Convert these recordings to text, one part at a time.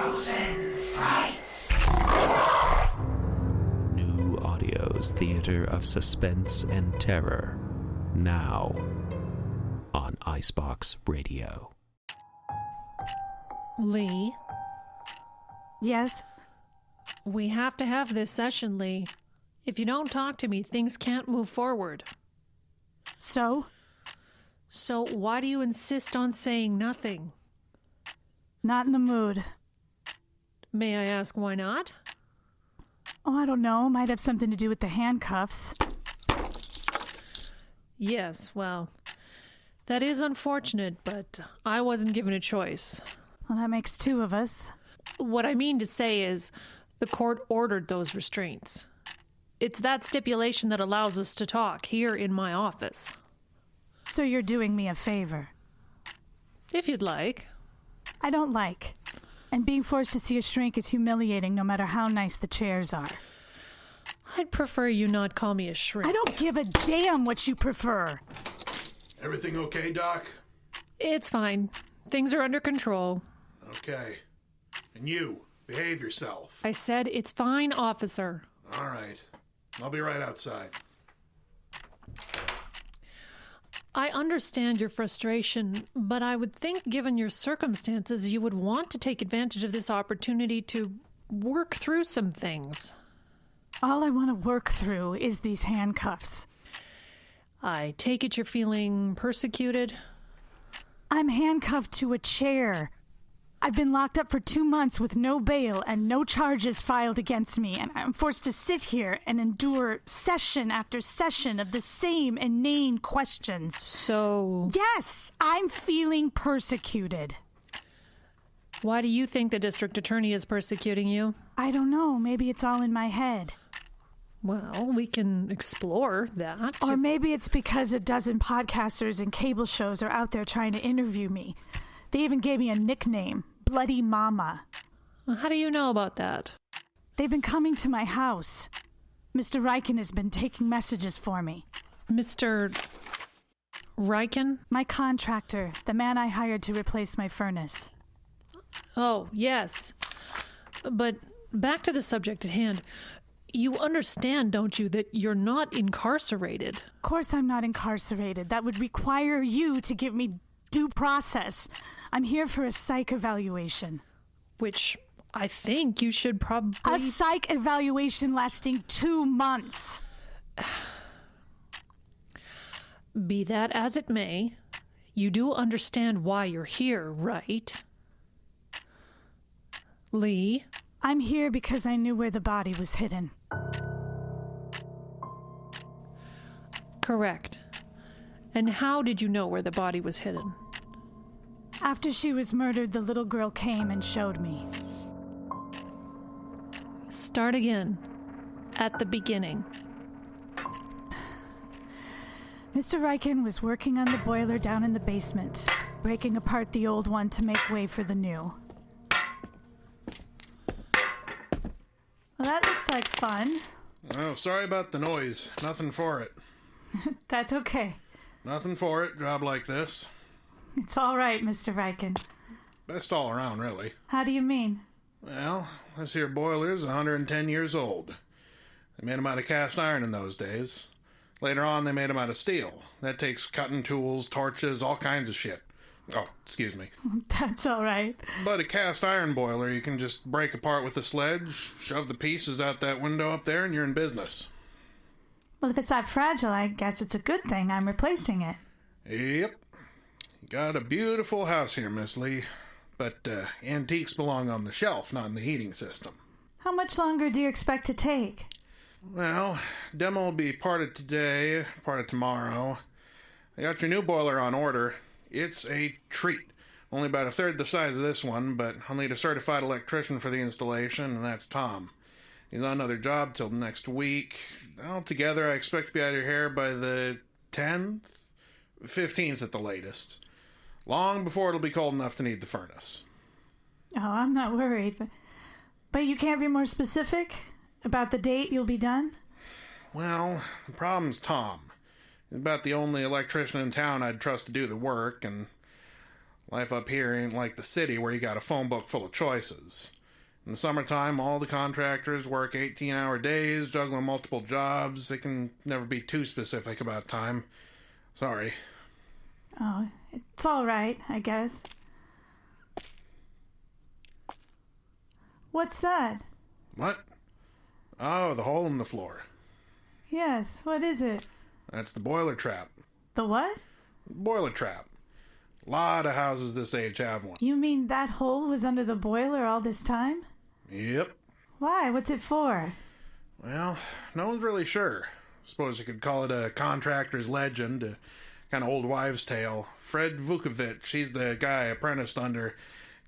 Frozen Frights. New Audio's Theater of Suspense and Terror. Now on Icebox Radio. Lee? Yes? We have to have this session, Lee. If you don't talk to me, things can't move forward. So? So why do you insist on saying nothing? Not in the mood. May I ask why not? Oh, I don't know. Might have something to do with the handcuffs. Yes, well, that is unfortunate, but I wasn't given a choice. Well, that makes two of us. What I mean to say is, the court ordered those restraints. It's that stipulation that allows us to talk here in my office. So you're doing me a favor? If you'd like. I don't like. And being forced to see a shrink is humiliating no matter how nice the chairs are. I'd prefer you not call me a shrink. I don't give a damn what you prefer. Everything okay, Doc? It's fine. Things are under control. Okay. And you, behave yourself. I said it's fine, officer. All right. I'll be right outside. I understand your frustration, but I would think given your circumstances, you would want to take advantage of this opportunity to work through some things. All I want to work through is these handcuffs. I take it you're feeling persecuted? I'm handcuffed to a chair. I've been locked up for 2 months with no bail and no charges filed against me, and I'm forced to sit here and endure session after session of the same inane questions. So... Yes, I'm feeling persecuted. Why do you think the district attorney is persecuting you? I don't know. Maybe it's all in my head. Well, we can explore that. Or maybe it's because a dozen podcasters and cable shows are out there trying to interview me. They even gave me a nickname, Bloody Mama. How do you know about that? They've been coming to my house. Mr. Ryken has been taking messages for me. Mr. Ryken? My contractor, the man I hired to replace my furnace. Oh, yes. But back to the subject at hand. You understand, don't you, that you're not incarcerated? Of course I'm not incarcerated. That would require you to give me due process. I'm here for a psych evaluation. Which I think you should probably... A psych evaluation lasting 2 months. Be that as it may, you do understand why you're here, right? Lee? I'm here because I knew where the body was hidden. Correct. And how did you know where the body was hidden? After she was murdered, the little girl came and showed me. Start again. At the beginning. Mr. Ryken was working on the boiler down in the basement, breaking apart the old one to make way for the new. Well, that looks like fun. Oh, sorry about the noise. Nothing for it. That's okay. Nothing for it, job like this. It's all right, Mr. Ryken. Best all around, really. How do you mean? Well, this here boiler's 110 years old. They made them out of cast iron in those days. Later on, they made them out of steel. That takes cutting tools, torches, all kinds of shit. Oh, excuse me. That's all right. But a cast iron boiler, you can just break apart with a sledge, shove the pieces out that window up there, and you're in business. Well, if it's that fragile, I guess it's a good thing I'm replacing it. Yep. You got a beautiful house here, Miss Lee. But antiques belong on the shelf, not in the heating system. How much longer do you expect to take? Well, demo will be part of today, part of tomorrow. I got your new boiler on order. It's a treat. Only about a third the size of this one, but I'll need a certified electrician for the installation, and that's Tom. He's on another job till next week. Altogether, I expect to be out of here by the 10th? 15th at the latest. Long before it'll be cold enough to need the furnace. Oh, I'm not worried, but you can't be more specific about the date you'll be done? Well, the problem's Tom. He's about the only electrician in town I'd trust to do the work, and life up here ain't like the city where you got a phone book full of choices. In the summertime, all the contractors work 18-hour days, juggling multiple jobs. They can never be too specific about time. Sorry. Oh, it's all right, I guess. What's that? What? Oh, the hole in the floor. Yes, what is it? That's the boiler trap. The what? Boiler trap. A lot of houses this age have one. You mean that hole was under the boiler all this time? Yep. Why? What's it for? Well, no one's really sure. Suppose you could call it a contractor's legend, a kind of old wives' tale. Fred Vukovich, he's the guy I apprenticed under,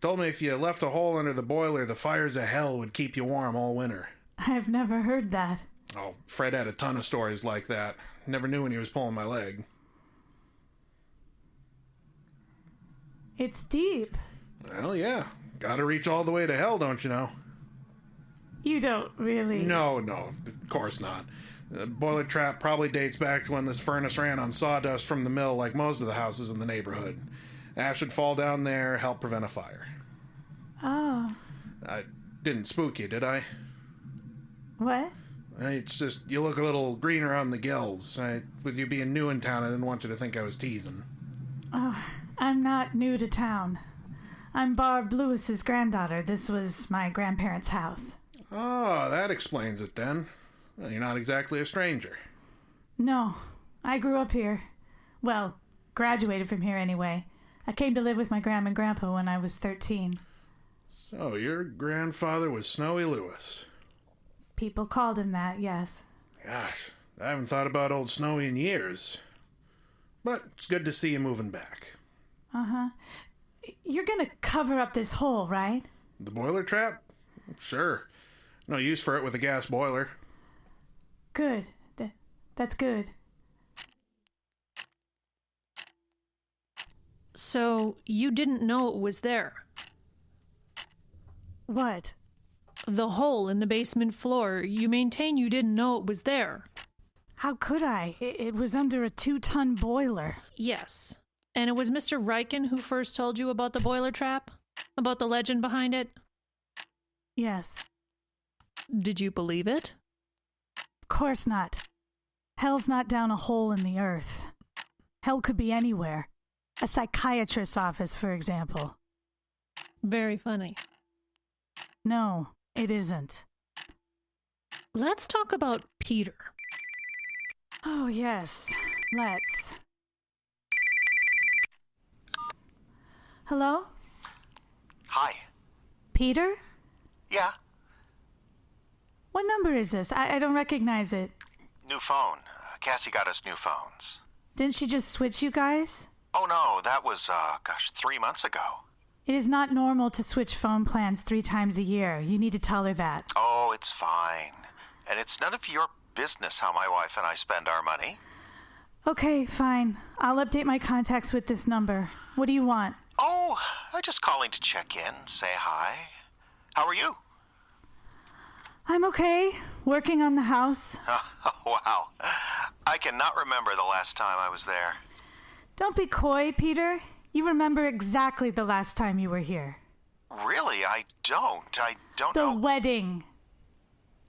told me if you left a hole under the boiler, the fires of hell would keep you warm all winter. I've never heard that. Oh, Fred had a ton of stories like that. Never knew when he was pulling my leg. It's deep. Well, yeah. Gotta reach all the way to hell, don't you know? You don't really... No, of course not. The boiler trap probably dates back to when this furnace ran on sawdust from the mill like most of the houses in the neighborhood. Ash would fall down there, help prevent a fire. Oh. I didn't spook you, did I? What? It's just, you look a little greener on the gills. With you being new in town, I didn't want you to think I was teasing. Oh, I'm not new to town. I'm Barb Lewis's granddaughter. This was my grandparents' house. Oh, that explains it then. Well, you're not exactly a stranger. No, I grew up here. Well, graduated from here anyway. I came to live with my grandma and grandpa when I was 13. So, your grandfather was Snowy Lewis. People called him that, yes. Gosh, I haven't thought about old Snowy in years. But it's good to see you moving back. Uh-huh. You're gonna cover up this hole, right? The boiler trap? Sure. No use for it with a gas boiler. Good. That's good. So, you didn't know it was there? What? The hole in the basement floor. You maintain you didn't know it was there. How could I? It was under a 2-ton boiler. Yes. And it was Mr. Ryken who first told you about the boiler trap? About the legend behind it? Yes. Did you believe it? Of course not. Hell's not down a hole in the earth. Hell could be anywhere. A psychiatrist's office, for example. Very funny. No, it isn't. Let's talk about Peter. Oh, yes. Let's. Hello? Hi. Peter? Yeah, What number is this? I don't recognize it. new phone. Cassie got us new phones. Didn't she just switch you guys? Oh no, that was, 3 months ago. It is not normal to switch phone plans 3 times a year. You need to tell her that. Oh, it's fine. And it's none of your business how my wife and I spend our money. Okay, fine. I'll update my contacts with this number. What do you want? Oh, I'm just calling to check in, say hi. How are you? I'm okay. Working on the house. Wow. I cannot remember the last time I was there. Don't be coy, Peter. You remember exactly the last time you were here. Really, I don't The know. wedding.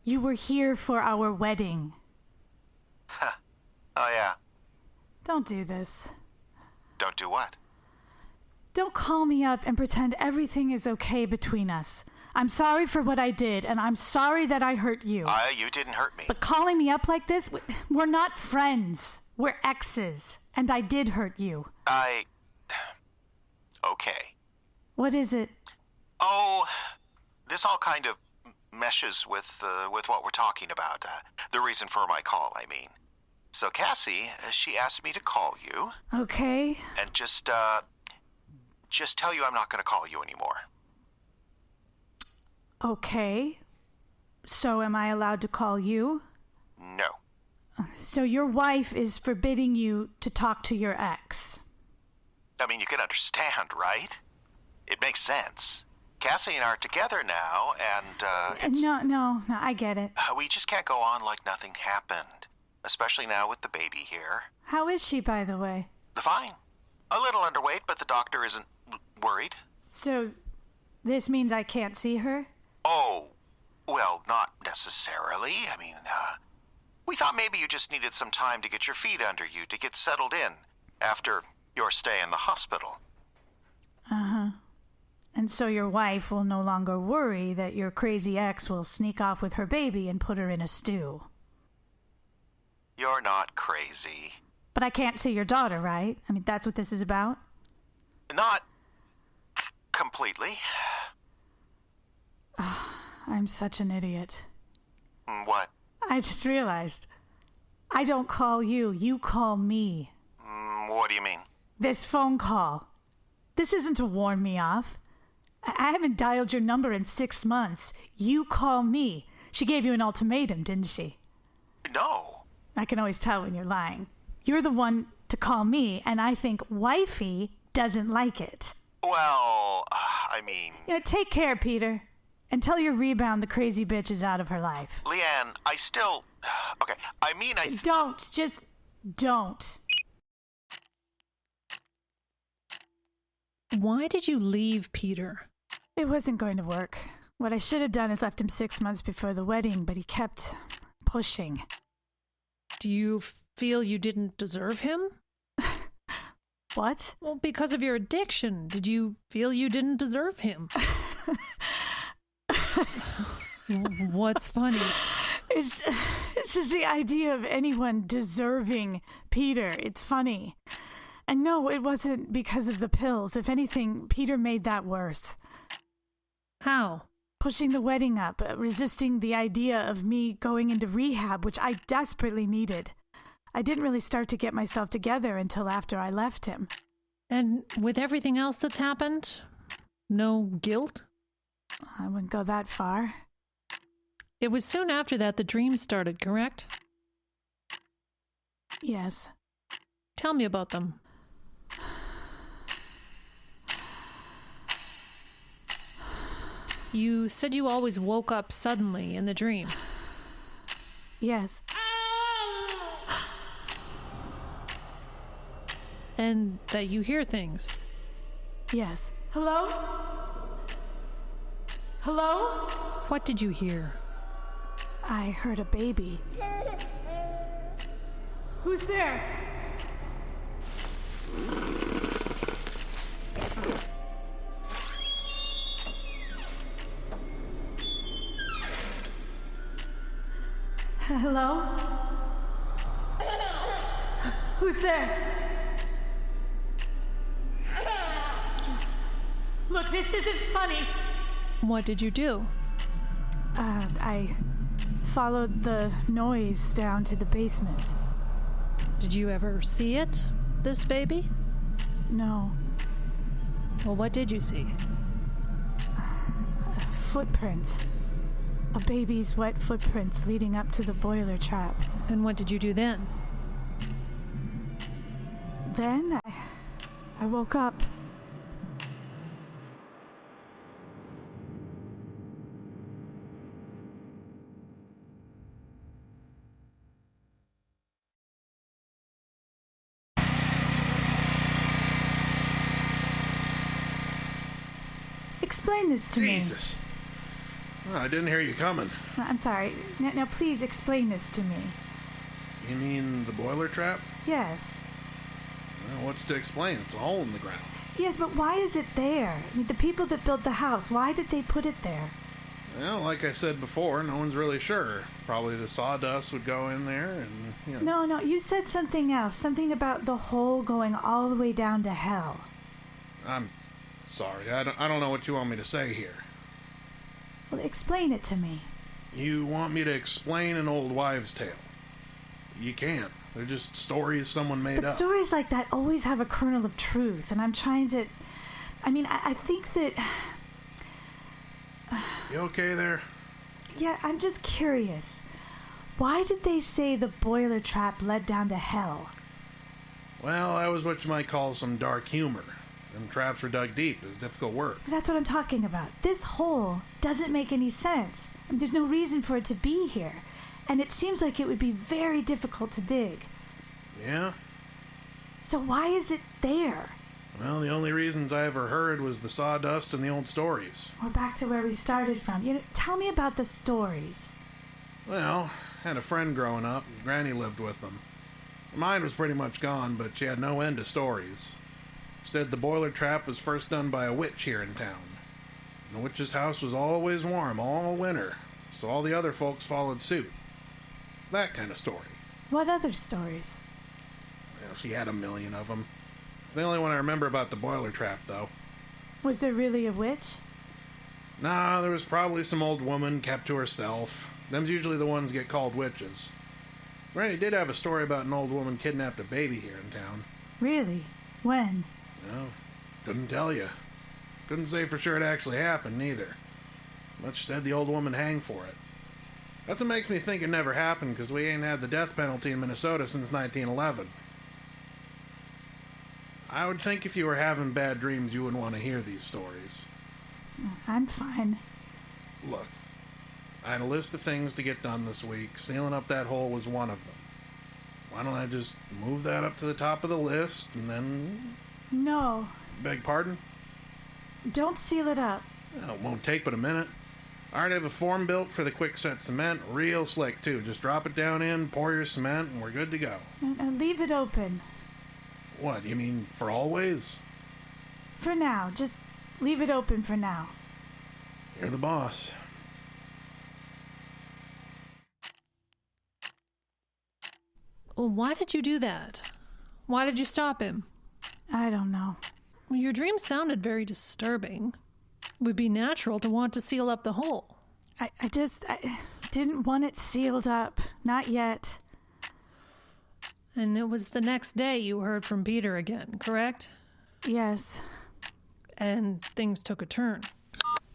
You were here for our wedding. Oh yeah. Don't do this. Don't do what? Don't call me up and pretend everything is okay between us. I'm sorry for what I did, and I'm sorry that I hurt you. You didn't hurt me. But calling me up like this, we're not friends. We're exes, and I did hurt you. Okay. What is it? Oh, this all kind of meshes with what we're talking about. The reason for my call, I mean. So Cassie, she asked me to call you. Okay. And just tell you I'm not going to call you anymore. Okay. So am I allowed to call you? No. So your wife is forbidding you to talk to your ex. I mean, you can understand, right? It makes sense. Cassie and I are together now, and, No, I get it. we just can't go on like nothing happened. Especially now with the baby here. How is she, by the way? Fine. A little underweight, but the doctor isn't worried. So, this means I can't see her? Oh, well, not necessarily. I mean, we thought maybe you just needed some time to get your feet under you, to get settled in after your stay in the hospital. Uh-huh. And so your wife will no longer worry that your crazy ex will sneak off with her baby and put her in a stew. You're not crazy. But I can't see your daughter, right? I mean, that's what this is about? Not completely. I'm such an idiot. What? I just realized. I don't call you, you call me. What do you mean? This phone call. This isn't to warn me off. I haven't dialed your number in 6 months. You call me. She gave you an ultimatum, didn't she? No. I can always tell when you're lying. You're the one to call me, and I think wifey doesn't like it. Well, I mean... Take care, Peter. And tell your rebound the crazy bitch is out of her life. Leanne, I still... Okay, I mean Don't. Just don't. Why did you leave Peter? It wasn't going to work. What I should have done is left him 6 months before the wedding, but he kept pushing. Do you feel you didn't deserve him? What? Well, because of your addiction. Did you feel you didn't deserve him? What's funny? It's just the idea of anyone deserving Peter. It's funny. And no, it wasn't because of the pills. If anything, Peter made that worse. How? Pushing the wedding up, resisting the idea of me going into rehab, which I desperately needed. I didn't really start to get myself together until after I left him. And with everything else that's happened, no guilt? I wouldn't go that far. It was soon after that the dream started, correct? Yes. Tell me about them. You said you always woke up suddenly in the dream. Yes. And that you hear things. Yes. Hello? Hello? What did you hear? I heard a baby. Who's there? Hello? Who's there? Look, this isn't funny. What did you do? I followed the noise down to the basement. Did you ever see it, this baby? No. Well, what did you see? Footprints. A baby's wet footprints leading up to the boiler trap. And what did you do then? Then I woke up. Explain this to me. Jesus. Well, I didn't hear you coming. I'm sorry. Now please explain this to me. You mean the boiler trap? Yes. Well, what's to explain? It's a hole in the ground. Yes, but why is it there? I mean, the people that built the house, why did they put it there? Well, like I said before, no one's really sure. Probably the sawdust would go in there and, you know. No, you said something else. Something about the hole going all the way down to hell. I'm sorry. I don't know what you want me to say here. Well, explain it to me. You want me to explain an old wives' tale? You can't. They're just stories someone made But up. stories like that always have a kernel of truth, and I'm trying to... I think that... You okay there? Yeah, I'm just curious. Why did they say the boiler trap led down to hell? Well, that was what you might call some dark humor. Them traps were dug deep. It was difficult work. That's what I'm talking about. This hole doesn't make any sense. I mean, there's no reason for it to be here. And it seems like it would be very difficult to dig. Yeah? So why is it there? Well, the only reasons I ever heard was the sawdust and the old stories. We're back to where we started from. Tell me about the stories. Well, had a friend growing up. Granny lived with them. Mine was pretty much gone, but she had no end of stories. She said the boiler trap was first done by a witch here in town. And the witch's house was always warm all winter, so all the other folks followed suit. It's that kind of story. What other stories? Well, she had a million of them. It's the only one I remember about the boiler trap, though. Was there really a witch? Nah, there was probably some old woman kept to herself. Them's usually the ones get called witches. Granny did have a story about an old woman kidnapped a baby here in town. Really? When? No, couldn't tell you. Couldn't say for sure it actually happened, neither. But she said the old woman hanged for it. That's what makes me think it never happened, because we ain't had the death penalty in Minnesota since 1911. I would think if you were having bad dreams, you wouldn't want to hear these stories. I'm fine. Look, I had a list of things to get done this week. Sealing up that hole was one of them. Why don't I just move that up to the top of the list, and then... No. Beg pardon? Don't seal it up. Well, it won't take but a minute. I already have a form built for the quickset cement. Real slick, too. Just drop it down in, pour your cement, and we're good to go. Leave it open. What, you mean for always? For now. Just leave it open for now. You're the boss. Why did you do that? Why did you stop him? I don't know. Your dream sounded very disturbing. It would be natural to want to seal up the hole. I didn't want it sealed up. Not yet. And it was the next day you heard from Peter again, correct? Yes. And things took a turn.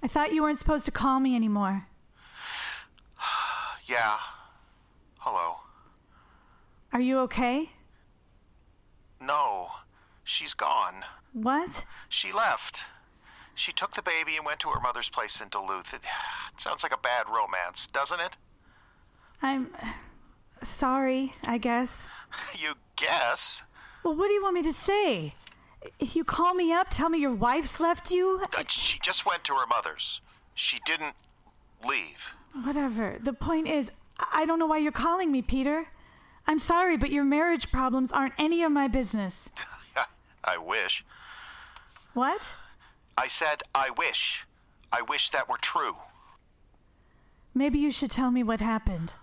I thought you weren't supposed to call me anymore. Yeah. Hello. Are you okay? No. She's gone. What? She left. She took the baby and went to her mother's place in Duluth. It sounds like a bad romance, doesn't it? I'm sorry, I guess. You guess? Well, what do you want me to say? You call me up, tell me your wife's left you? She just went to her mother's. She didn't leave. Whatever. The point is, I don't know why you're calling me, Peter. I'm sorry, but your marriage problems aren't any of my business. I wish. What? I said I wish. I wish that were true. Maybe you should tell me what happened.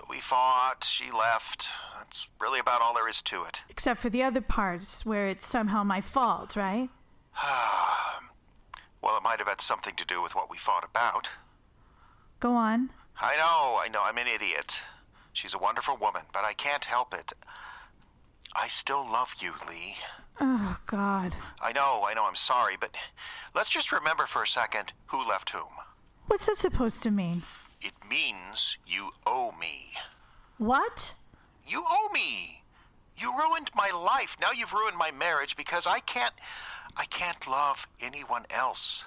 We fought, she left. That's really about all there is to it. Except for the other parts where it's somehow my fault, right? Well, it might have had something to do with what we fought about. Go on. I know, I'm an idiot. She's a wonderful woman, but I can't help it. I still love you, Lee. Oh, God. I know, I'm sorry, but let's just remember for a second who left whom. What's that supposed to mean? It means you owe me. What? You owe me. You ruined my life. Now you've ruined my marriage because I can't love anyone else.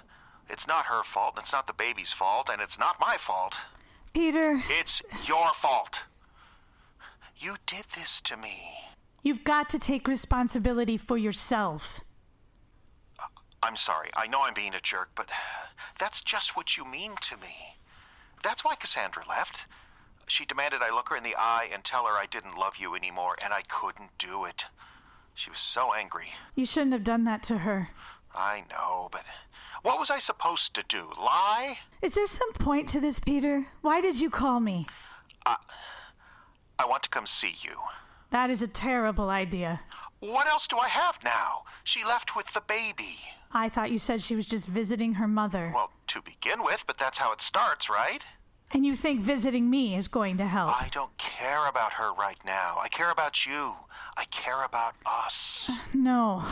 It's not her fault, it's not the baby's fault, and it's not my fault. Peter. It's your fault. You did this to me. You've got to take responsibility for yourself. I'm sorry. I know I'm being a jerk, but that's just what you mean to me. That's why Cassandra left. She demanded I look her in the eye and tell her I didn't love you anymore, and I couldn't do it. She was so angry. You shouldn't have done that to her. I know, but what was I supposed to do? Lie? Is there some point to this, Peter? Why did you call me? I want to come see you. That is a terrible idea. What else do I have now? She left with the baby. I thought you said she was just visiting her mother. Well, to begin with, but that's how it starts, right? And you think visiting me is going to help? I don't care about her right now. I care about you. I care about us. No.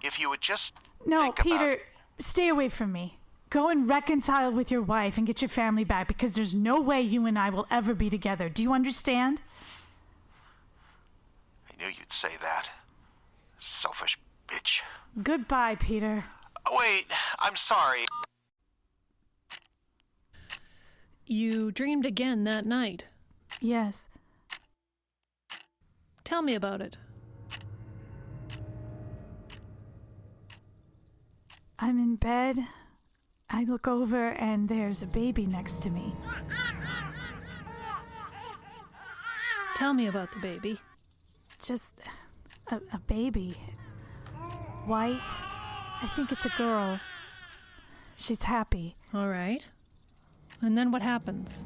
If you would just No, think Peter, about... stay away from me. Go and reconcile with your wife and get your family back, because there's no way you and I will ever be together. Do you understand? I knew you'd say that. Selfish bitch. Goodbye, Peter. Wait, I'm sorry. You dreamed again that night. Yes. Tell me about it. I'm in bed. I look over and there's a baby next to me. Tell me about the baby. Just a baby. White. I think it's a girl. She's happy. All right. And then what happens?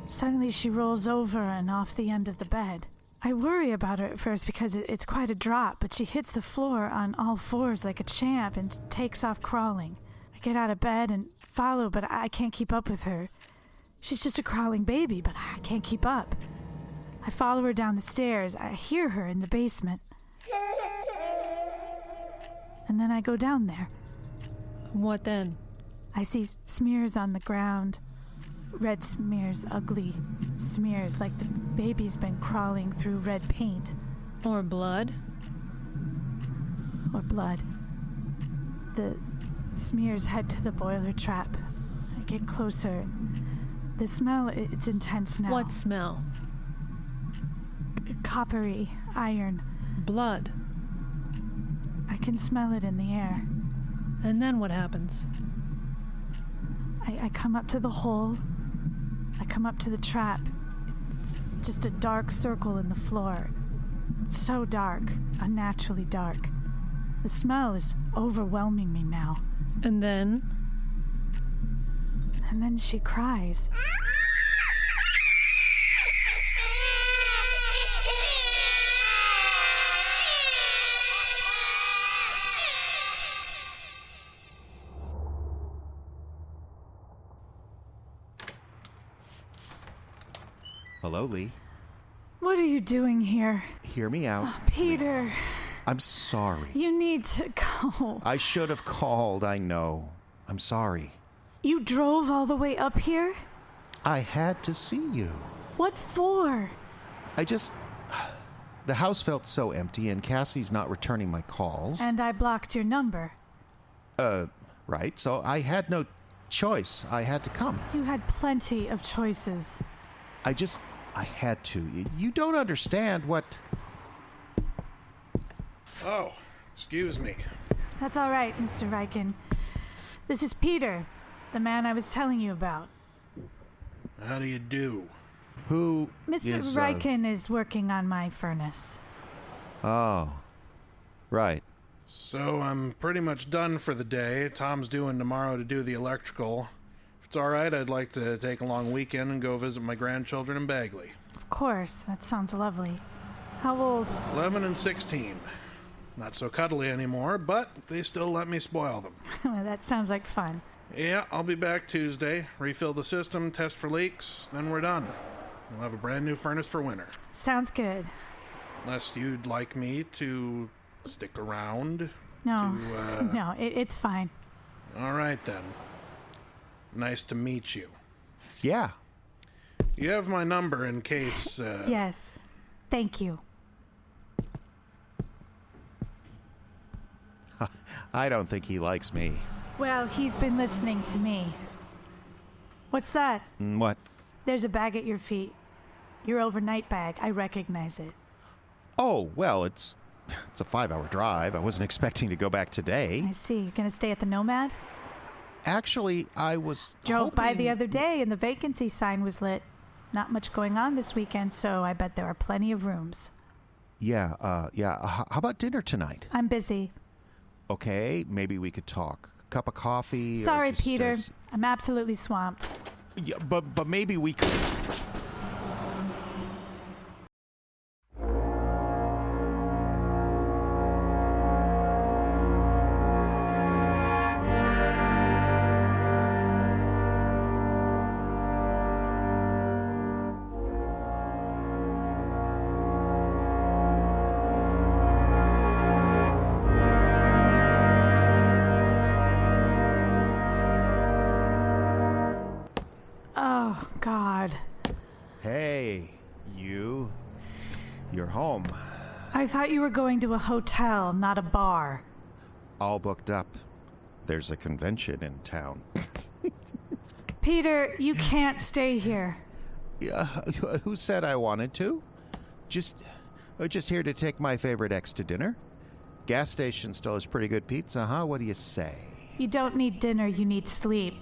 Suddenly she rolls over and off the end of the bed. I worry about her at first because it's quite a drop, but she hits the floor on all fours like a champ and takes off crawling. I get out of bed and follow, but I can't keep up with her. She's just a crawling baby, but I can't keep up. I follow her down the stairs. I hear her in the basement. And then I go down there. What then? I see smears on the ground. Red smears, ugly smears, like the baby's been crawling through red paint. Or blood? Or blood. The smears head to the boiler trap. I get closer. The smell, it's intense now. What smell? Coppery, iron. Blood. I can smell it in the air. And then what happens? I come up to the hole. I come up to the trap. It's just a dark circle in the floor. It's so dark, unnaturally dark. The smell is overwhelming me now. And then? And then she cries. Hello, Lee. What are you doing here? Hear me out. Oh, Peter. Please. I'm sorry. You need to go. I should have called, I know. I'm sorry. You drove all the way up here? I had to see you. What for? The house felt so empty and Cassie's not returning my calls. And I blocked your number. Right, so I had no choice. I had to come. You had plenty of choices. I had to. You don't understand what... Oh, excuse me. That's all right, Mr. Ryken. This is Peter, the man I was telling you about. How do you do? Who Mr. is... Ryken is working on my furnace. Oh, right. So I'm pretty much done for the day. Tom's due in tomorrow to do the electrical. If it's all right, I'd like to take a long weekend and go visit my grandchildren in Bagley. Of course, that sounds lovely. How old? 11 and 16. Not so cuddly anymore, but they still let me spoil them. That sounds like fun. Yeah, I'll be back Tuesday. Refill the system, test for leaks, then we're done. We'll have a brand new furnace for winter. Sounds good. Unless you'd like me to stick around. No, no, it's fine. All right, then. Nice to meet you. Yeah. You have my number in case... Yes. Thank you. I don't think he likes me. Well, he's been listening to me. What's that? What? There's a bag at your feet. Your overnight bag. I recognize it. Oh, well, it's a 5-hour drive. I wasn't expecting to go back today. I see. You're going to stay at the Nomad? Actually, I was Drove by hoping... the other day and the vacancy sign was lit. Not much going on this weekend, so I bet there are plenty of rooms. Yeah. How about dinner tonight? I'm busy. Okay, maybe we could talk. Cup of coffee. Sorry, or just, Peter. I'm absolutely swamped. Yeah, but maybe we could... Oh, God. Hey, you're home. I thought you were going to a hotel, not a bar. All booked up. There's a convention in town. Peter, you can't stay here. Yeah, who said I wanted to? Just here to take my favorite ex to dinner. Gas station still has pretty good pizza, huh? What do you say? You don't need dinner, you need sleep.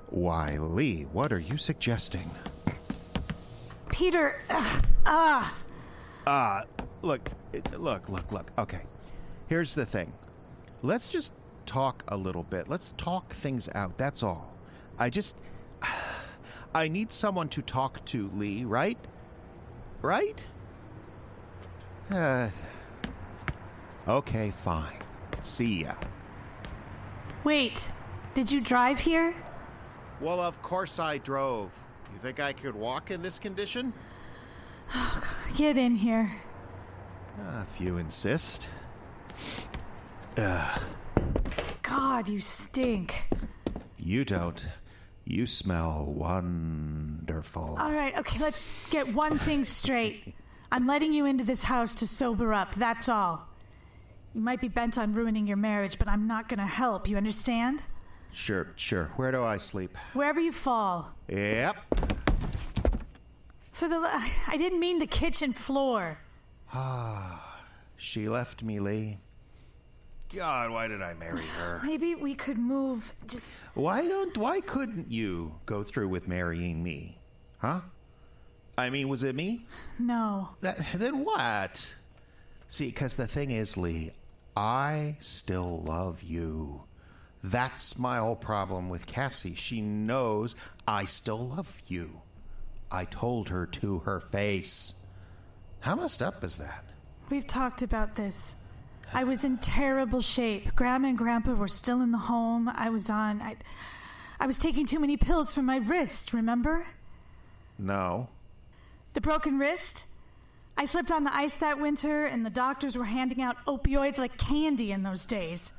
Why, Lee, what are you suggesting? Peter, Look. Okay, here's the thing. Let's just talk a little bit. Let's talk things out, that's all. I need someone to talk to, Lee, right? Right? Okay, fine. See ya. Wait, did you drive here? Well, of course I drove. You think I could walk in this condition? Get in here. If you insist. God, you stink. You don't. You smell wonderful. All right, okay, let's get one thing straight. I'm letting you into this house to sober up, that's all. You might be bent on ruining your marriage, but I'm not gonna help, you understand? Sure. Where do I sleep? Wherever you fall. Yep. I didn't mean the kitchen floor. She left me, Lee. God, why did I marry her? Maybe we could move, just... Why couldn't you go through with marrying me? Huh? I mean, was it me? No. Then what? See, because the thing is, Lee, I still love you. That's my whole problem with Cassie. She knows I still love you. I told her to her face. How messed up is that? We've talked about this. I was in terrible shape. Grandma and Grandpa were still in the home I was on. I was taking too many pills for my wrist, remember? No. The broken wrist? I slipped on the ice that winter, and the doctors were handing out opioids like candy in those days.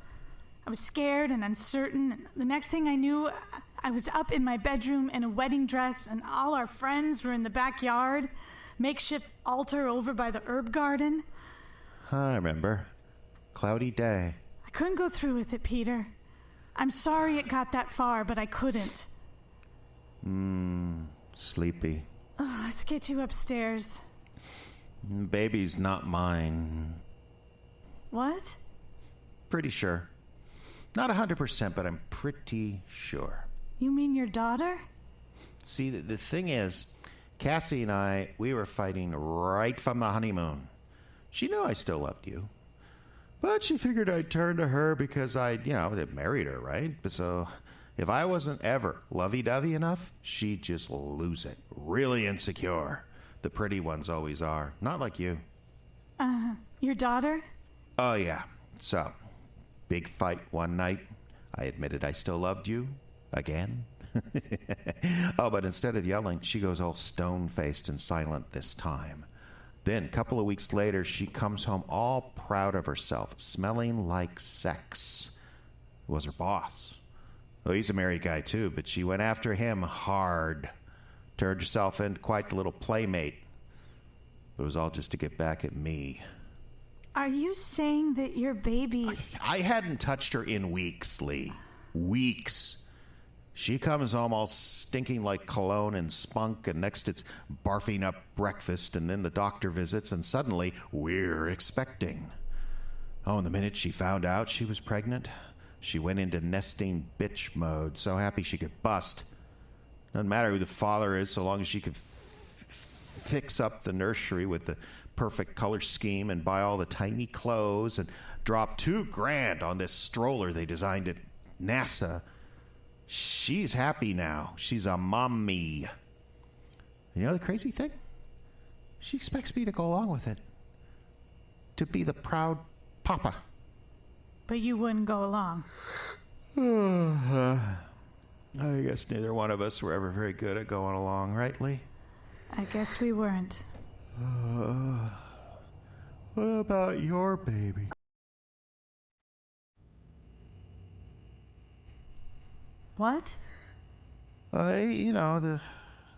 I was scared and uncertain. And the next thing I knew, I was up in my bedroom in a wedding dress, and all our friends were in the backyard, makeshift altar over by the herb garden. I remember. Cloudy day. I couldn't go through with it, Peter. I'm sorry it got that far, but I couldn't. Sleepy. Let's get you upstairs. Baby's not mine. What? Pretty sure. Not 100%, but I'm pretty sure. You mean your daughter? See, the thing is, Cassie and I, we were fighting right from the honeymoon. She knew I still loved you. But she figured I'd turn to her because I married her, right? So if I wasn't ever lovey-dovey enough, she'd just lose it. Really insecure. The pretty ones always are. Not like you. Your daughter? Oh, yeah. So, big fight one night. I admitted I still loved you. Again. Oh, but instead of yelling, she goes all stone-faced and silent this time. Then, a couple of weeks later, she comes home all proud of herself, smelling like sex. It was her boss. Well, he's a married guy, too, but she went after him hard. Turned herself into quite the little playmate. It was all just to get back at me. Are you saying that your baby... I hadn't touched her in weeks, Lee. Weeks. She comes home all stinking like cologne and spunk, and next it's barfing up breakfast, and then the doctor visits, and suddenly we're expecting. Oh, and the minute she found out she was pregnant, she went into nesting bitch mode, so happy she could bust. Doesn't matter who the father is, so long as she could fix up the nursery with the perfect color scheme and buy all the tiny clothes and drop $2,000 on this stroller they designed at NASA. She's happy now. She's a mommy. You know the crazy thing? She expects me to go along with it. To be the proud papa. But you wouldn't go along. I guess neither one of us were ever very good at going along, right, Lee? I guess we weren't. What about your baby? What? The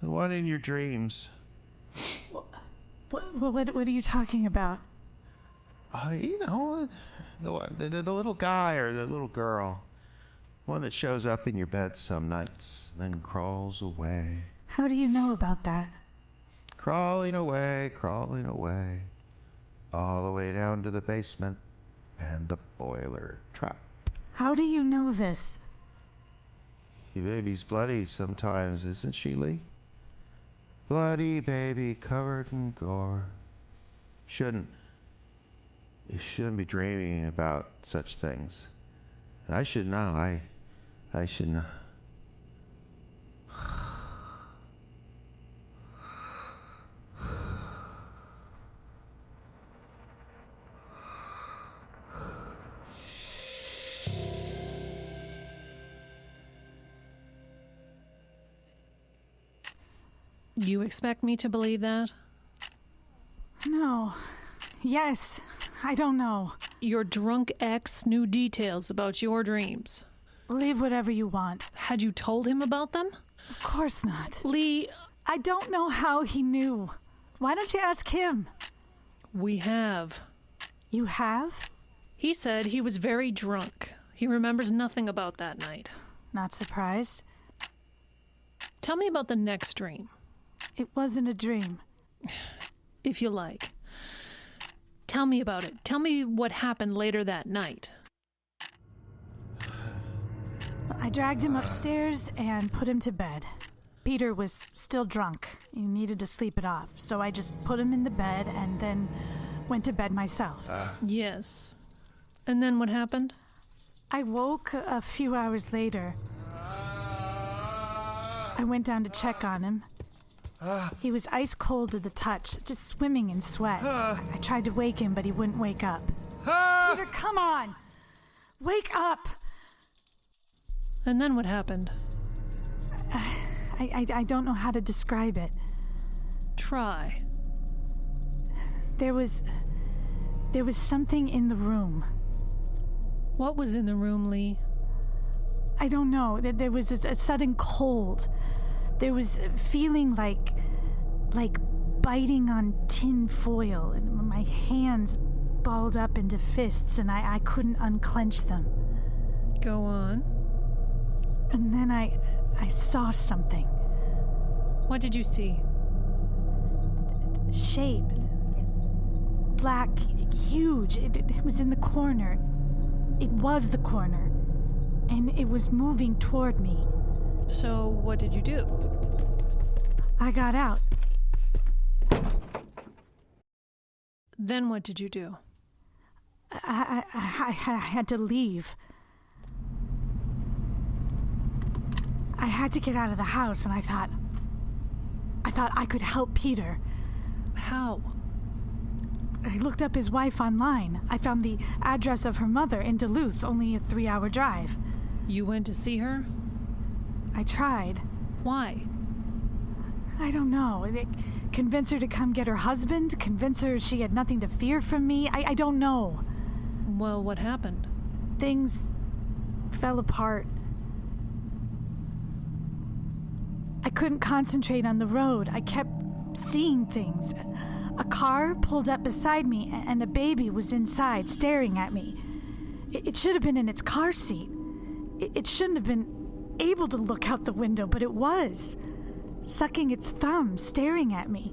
one in your dreams. What are you talking about? The one, the little guy or the little girl. One that shows up in your bed some nights, then crawls away. How do you know about that? Crawling away, all the way down to the basement and the boiler trap. How do you know this? Your baby's bloody sometimes, isn't she, Lee? Bloody baby covered in gore. You shouldn't be dreaming about such things. I should know. I should know. You expect me to believe that? No. Yes. I don't know. Your drunk ex knew details about your dreams. Believe whatever you want. Had you told him about them? Of course not. Lee, I don't know how he knew. Why don't you ask him? we have. You have? He said he was very drunk. He remembers nothing about that night. Not surprised. Tell me about the next dream. It wasn't a dream. If you like. Tell me about it. Tell me what happened later that night. I dragged him upstairs and put him to bed. Peter was still drunk. He needed to sleep it off, so I just put him in the bed and then went to bed myself. Yes. And then what happened? I woke a few hours later. I went down to check on him. He was ice cold to the touch, just swimming in sweat. I tried to wake him, but he wouldn't wake up. Peter, come on! Wake up! And then what happened? I don't know how to describe it. Try. There was something in the room. What was in the room, Lee? I don't know. There was a sudden cold. There was a feeling like biting on tin foil, and my hands balled up into fists, and I couldn't unclench them. Go on. And then I saw something. What did you see? Shape. Black, huge. It was in the corner. It was the corner. And it was moving toward me. So, what did you do? I got out. Then what did you do? I had to leave. I had to get out of the house, and I thought I could help Peter. How? I looked up his wife online. I found the address of her mother in Duluth, only a 3-hour drive. You went to see her? I tried. Why? I don't know. Convince her to come get her husband? Convince her she had nothing to fear from me? I don't know. Well, what happened? Things fell apart. I couldn't concentrate on the road. I kept seeing things. A car pulled up beside me, and a baby was inside, staring at me. It should have been in its car seat. It shouldn't have been able to look out the window, but it was, sucking its thumb, staring at me.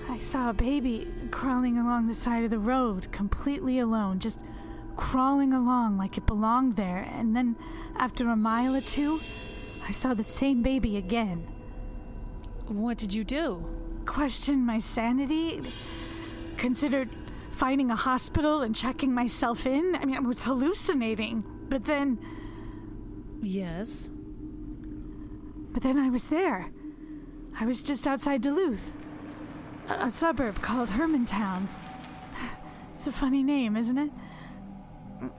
I saw a baby crawling along the side of the road, completely alone, just crawling along like it belonged there, and then after a mile or two, I saw the same baby again. What did you do? Questioned my sanity, considered finding a hospital and checking myself in. I mean, I was hallucinating, but then... Yes? But then I was there. I was just outside Duluth, a suburb called Hermantown. It's a funny name, isn't it?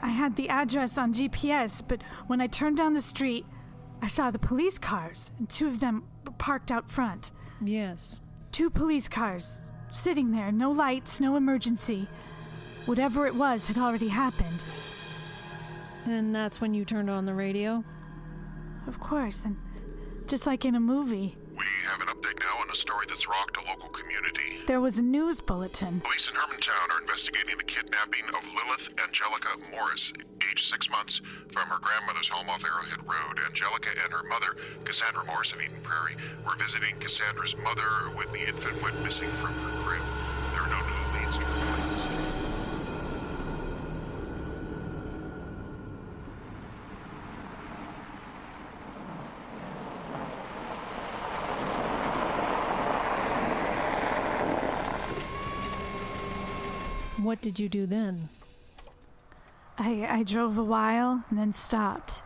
I had the address on GPS, but when I turned down the street, I saw the police cars, and 2 of them parked out front. Yes. 2 police cars, sitting there, no lights, no emergency. Whatever it was had already happened. And that's when you turned on the radio? Of course, and just like in a movie. We have an update now on a story that's rocked a local community. There was a news bulletin. Police in Hermantown are investigating the kidnapping of Lilith Angelica Morris, age 6 months, from her grandmother's home off Arrowhead Road. Angelica and her mother, Cassandra Morris of Eden Prairie, were visiting Cassandra's mother when the infant went missing from her crib. There are no new leads to report. What did you do then? I drove a while and then stopped.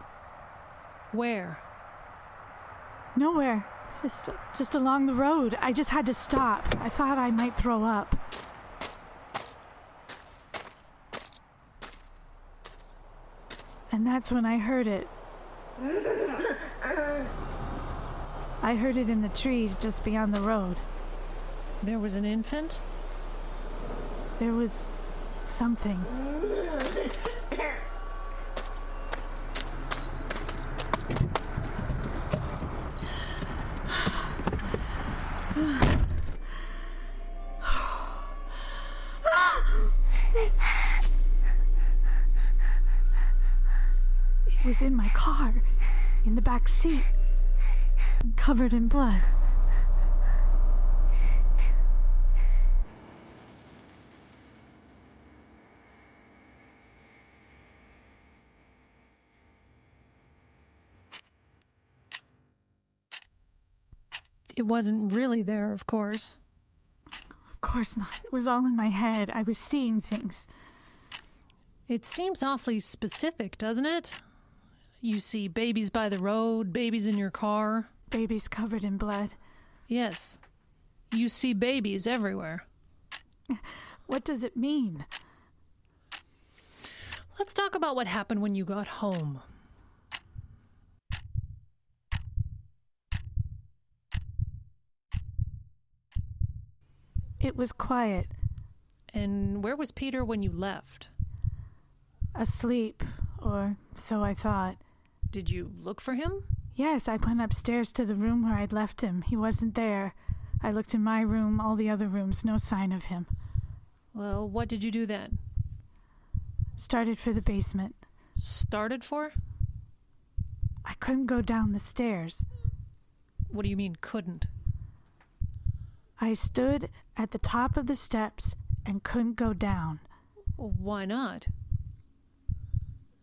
Where? Nowhere. Just along the road. I just had to stop. I thought I might throw up. And that's when I heard it. I heard it in the trees just beyond the road. There was an infant? There was something. It was in my car, in the back seat, covered in blood. It wasn't really there, of course. Of course not. It was all in my head. I was seeing things. It seems awfully specific, doesn't it? You see babies by the road, babies in your car. Babies covered in blood. Yes. You see babies everywhere. What does it mean? Let's talk about what happened when you got home. It was quiet. And where was Peter when you left? Asleep, or so I thought. Did you look for him? Yes, I went upstairs to the room where I'd left him. He wasn't there. I looked in my room, all the other rooms, no sign of him. Well, what did you do then? Started for the basement. Started for? I couldn't go down the stairs. What do you mean, couldn't? I stood at the top of the steps and couldn't go down. Why not?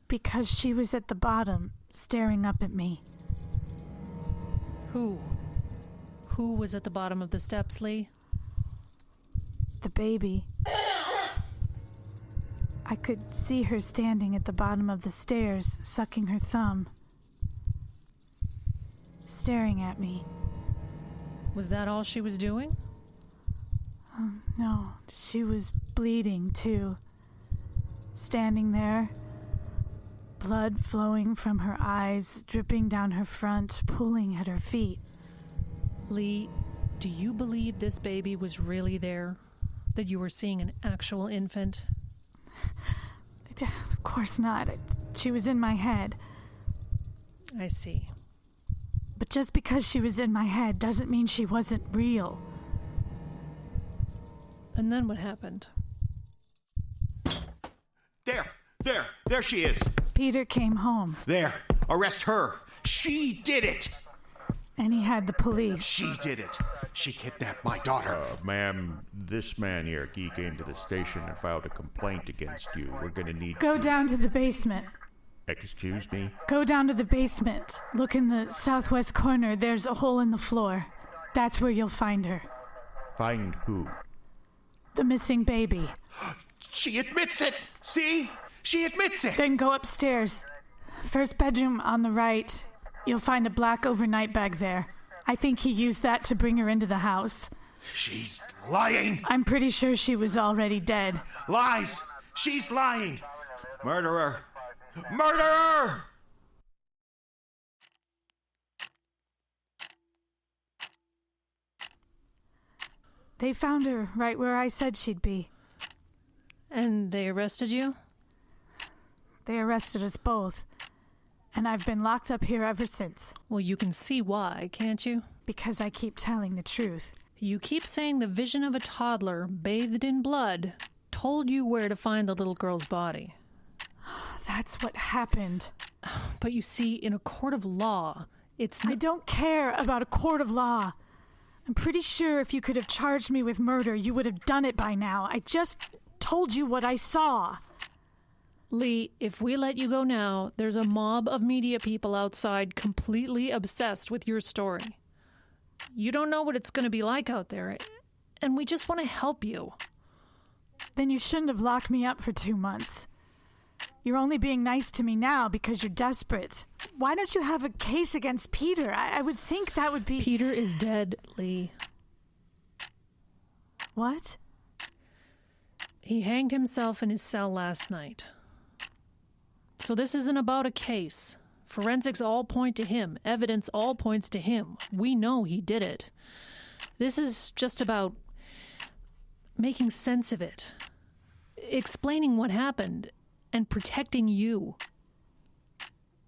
Because she was at the bottom, staring up at me. Who? Who was at the bottom of the steps, Lee? The baby. I could see her standing at the bottom of the stairs, sucking her thumb. Staring at me. Was that all she was doing? No, she was bleeding too. Standing there, blood flowing from her eyes, dripping down her front, pulling at her feet. Lee, do you believe this baby was really there? That you were seeing an actual infant? Of course not. She was in my head. I see. But just because she was in my head doesn't mean she wasn't real. And then what happened? There she is. Peter came home. There, arrest her. She did it. And he had the police. She did it. She kidnapped my daughter. Ma'am, this man here, he came to the station and filed a complaint against you. We're gonna need Go down to the basement. Excuse me? Go down to the basement. Look in the southwest corner. There's a hole in the floor. That's where you'll find her. Find who? The missing baby. She admits it. See? She admits it. Then go upstairs. First bedroom on the right. You'll find a black overnight bag there. I think he used that to bring her into the house. She's lying. I'm pretty sure she was already dead. Lies. She's lying. Murderer. Murderer! They found her right where I said she'd be. And they arrested you? They arrested us both. And I've been locked up here ever since. Well, you can see why, can't you? Because I keep telling the truth. You keep saying the vision of a toddler bathed in blood told you where to find the little girl's body. That's what happened. But you see, in a court of law, it's I don't care about a court of law. I'm pretty sure if you could have charged me with murder, you would have done it by now. I just told you what I saw. Lee, if we let you go now, there's a mob of media people outside completely obsessed with your story. You don't know what it's going to be like out there, and we just want to help you. Then you shouldn't have locked me up for 2 months. You're only being nice to me now because you're desperate. Why don't you have a case against Peter? I would think that would be... Peter is dead, Lee. What? He hanged himself in his cell last night. So this isn't about a case. Forensics all point to him. Evidence all points to him. We know he did it. This is just about making sense of it. Explaining what happened and protecting you.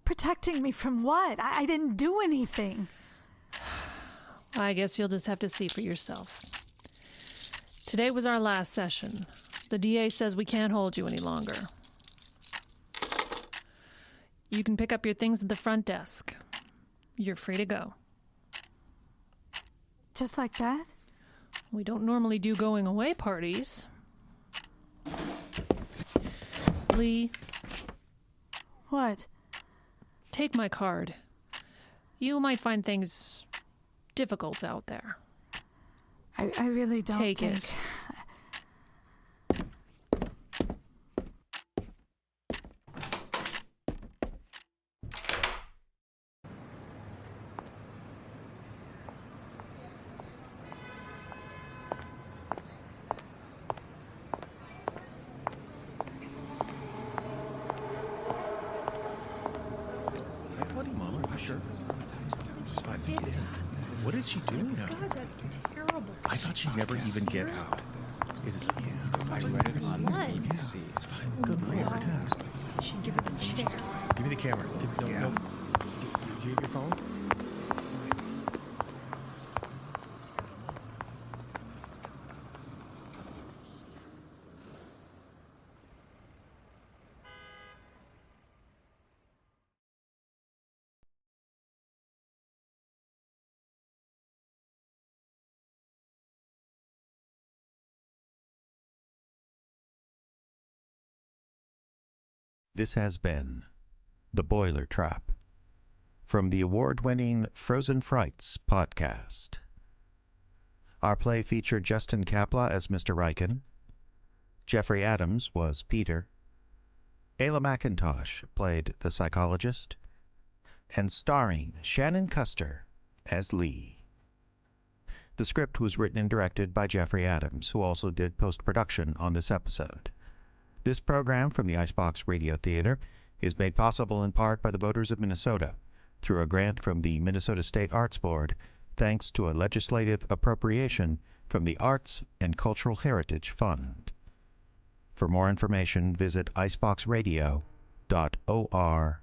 Protecting me from what? I didn't do anything. I guess you'll just have to see for yourself. Today was our last session. The DA says we can't hold you any longer. You can pick up your things at the front desk. You're free to go. Just like that? We don't normally do going away parties. Lee. What? Take my card. You might find things difficult out there. I really don't Take think... it. What is she doing now? God, that's terrible. I thought she'd never even get out. It is. Are you ready? Let me see. It's fine. Good Lord. She'd give her the chair. Give me the camera. No. Do you have your phone? This has been The Boiler Trap from the award-winning Frozen Frights podcast. Our play featured Justin Kapla as Mr. Ryken. Jeffrey Adams was Peter. Aela Mackintosh played the Psychologist. And starring Shanan Custer as Lee. The script was written and directed by Jeffrey Adams, who also did post-production on this episode. This program from the Icebox Radio Theater is made possible in part by the voters of Minnesota through a grant from the Minnesota State Arts Board, thanks to a legislative appropriation from the Arts and Cultural Heritage Fund. For more information, visit iceboxradio.org.